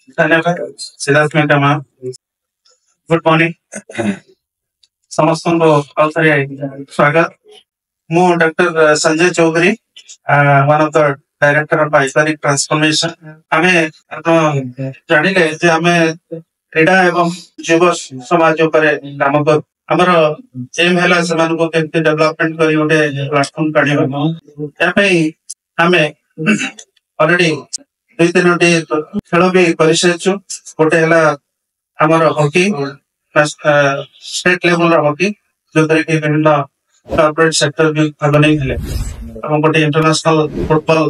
धन्यवाद Siddharth madam. Good morning समस्त को आउथरे स्वागत। मु doctor Sanjay Chaudhary, one of the director of iconic transformation. हमें जानिले जे हमें क्रीड़ा एवं युव समाज ऊपर काम कर हमर एम हैला समान को केमते डेवलपमेंट करी ओटे प्लेटफॉर्म काढिबा या पे हमें ऑलरेडी दुई तीनोटी खेल भी करिसेछु। गोटे हैला हमर हॉकी स्टेट लेवल हॉकी जो तरह के विभिन्न कॉर्पोरेट सेक्टर भी भाग नहीं थे और गोटे इंटरनेशनल फुटबॉल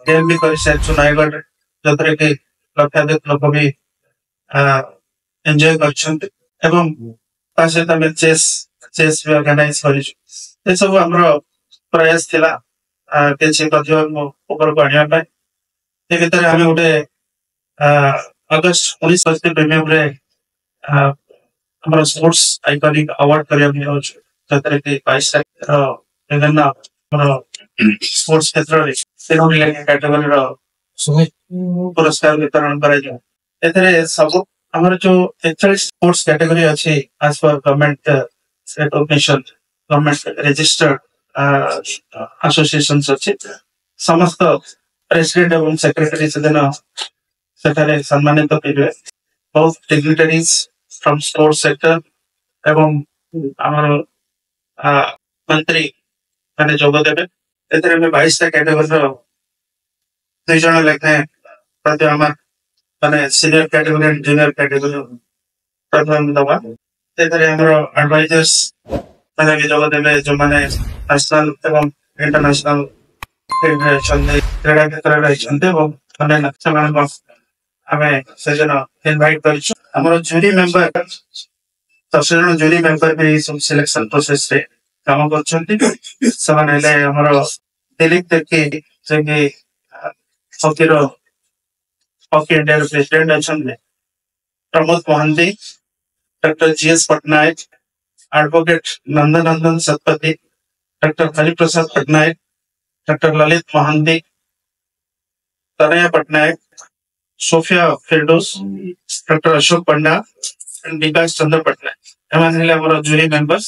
गेम भी करिसेछु नायगढ़ जो तरह के लक्षाधिक लोक भी एंजॉय करछन्ते एवं तासे तमे चेस भी ऑर्गेनाइज करिछु। ए सब हमरो प्रयास थिला केछि बजन ऊपर बढ़िया पाए ते भीतर हमें गोटे अगस्त 19 प्रीमियम रे हमारा स्पोर्ट्स आइकॉनिक अवार्ड करिया भी हो जतरे के 22 विभिन्न हमारा स्पोर्ट्स क्षेत्र रे तीनोटी लेके कैटेगरी रो पुरस्कार वितरण करे जो एथरे सब हमारे जो 41 स्पोर्ट्स कैटेगरी अछि as per government recognition government registered associations अछि। समस्त प्रेसिडेंट एवं सेक्रेटरी से दिन सेठारे सम्मानित करिवे। बहुत डिग्निटरीज फ्रॉम स्पोर्ट्स सेक्टर एवं हमर मंत्री माने जोग देबे। एतरे में 22 टा कैटेगरी रो 2 जण लेखे प्रति हमर माने senior category and junior category प्रथम दवा एतरे हमर एडवाइजर्स माने के जोग देबे जो माने नेशनल एवं इंटरनेशनल फेडरेशन क्रीड़ा क्षेत्र रे छन्ते वो माने नक्समान को हमें सजन इनवाइट करिछु। हमर जूरी मेंबर 10 जण जूरी मेंबर भी सब सिलेक्शन प्रोसेस रे काम करछन्ती। समान हेले हमर दिलीप तेकी जेके हॉकी इंडिया प्रेसिडेंट अछन्ते, Pramod Mohanty, doctor GS Patnaik, advocate Nandanandan Satpathy, doctor Hariprasad Patnaik, doctor Lalit Mohanty, Tanaya Patnaik, Sophia Firdaus, doctor Ashok Panda and Bikash Chandra Patnaik एमाने हेले हमर जूरी मेंबर्स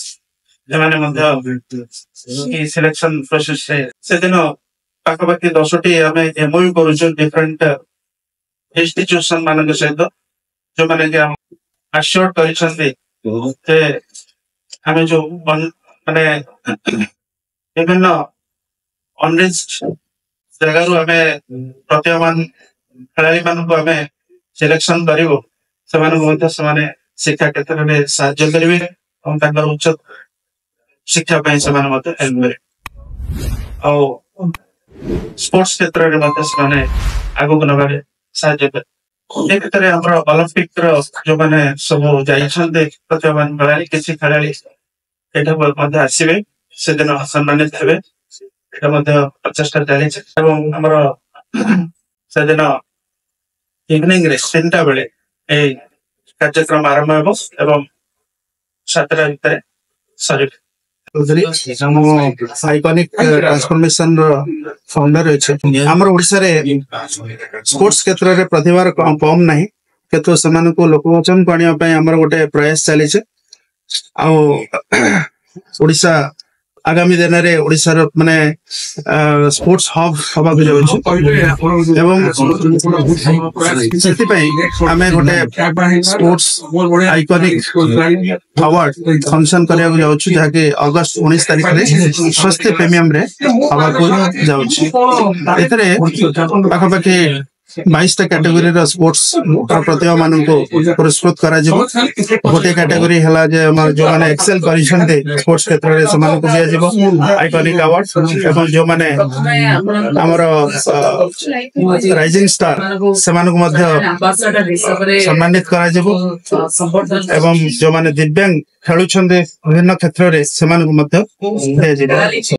जेमाने मध्य सिलेक्शन प्रोसेस से दिन पाखपाखि 10टी हमें एमओयू करूछु डिफरेंट इंस्टीट्यूशन मानक सहित जो माने के अश्योर करिसथि जे हमें जो माने विभिन्न अनरिच्ड जगह रु हमें प्रत्येक खेलाड़ी मान को हमें सिलेक्शन करिवो से शिक्षा क्षेत्र में साहाय्य करेंगे और उच्च शिक्षा हेल्प करे और स्पोर्ट्स क्षेत्र में आगक नबारे साहाय्य करे। हमर ओलंपिक जो माने सब जाइछन्ते प्रतिभावान खेलाड़ी किछि खेलाड़ी एटा मध्ये आसीबे से दिन सम्मानित हेबे। एटा मध्ये प्रचेष्टा जारी एवं हमर से दिन इवनिंग रे 3टा बेले ए कार्यक्रम आरंभ हेबो एवं 7टा भितर सरी आइकॉनिक ट्रांसफॉर्मेशन फाउंडर अछि। हमर ओडिसा रे स्पोर्ट्स क्षेत्र रे प्रतिभा कम नाही केतो समान को लोकवचन पानिया पय हमर गोटे प्रयास चली छै। आ ओडिसा आगामी दिन रे ओडिसा रो माने स्पोर्ट्स हब हबा को जाउ एवं सेति पय हमें गोटे स्पोर्ट्स आइकॉनिक अवार्ड फंक्शन करिया को जाउ छु जाके अगस्त 19 तारिख रे स्वास्थ्य प्रीमियम रे हबा को जाउ छु। एतरे पाखपाखि 22 टा कैटेगरी रो स्पोर्ट्स प्रतिभा मान को पुरस्कृत करा जिवो। गोटे कैटेगरी हला जे हमर जो माने एक्सेल करिसन्ते स्पोर्ट्स क्षेत्र रे समान को दिया जिवो आइकॉनिक अवार्ड एवं जो माने हमर राइजिंग स्टार समान को मध्य सम्मानित करा जिवो एवं जो माने दिव्यांग खेलुछन्ते विभिन्न क्षेत्र रे समान को मध्य दिया जिवो।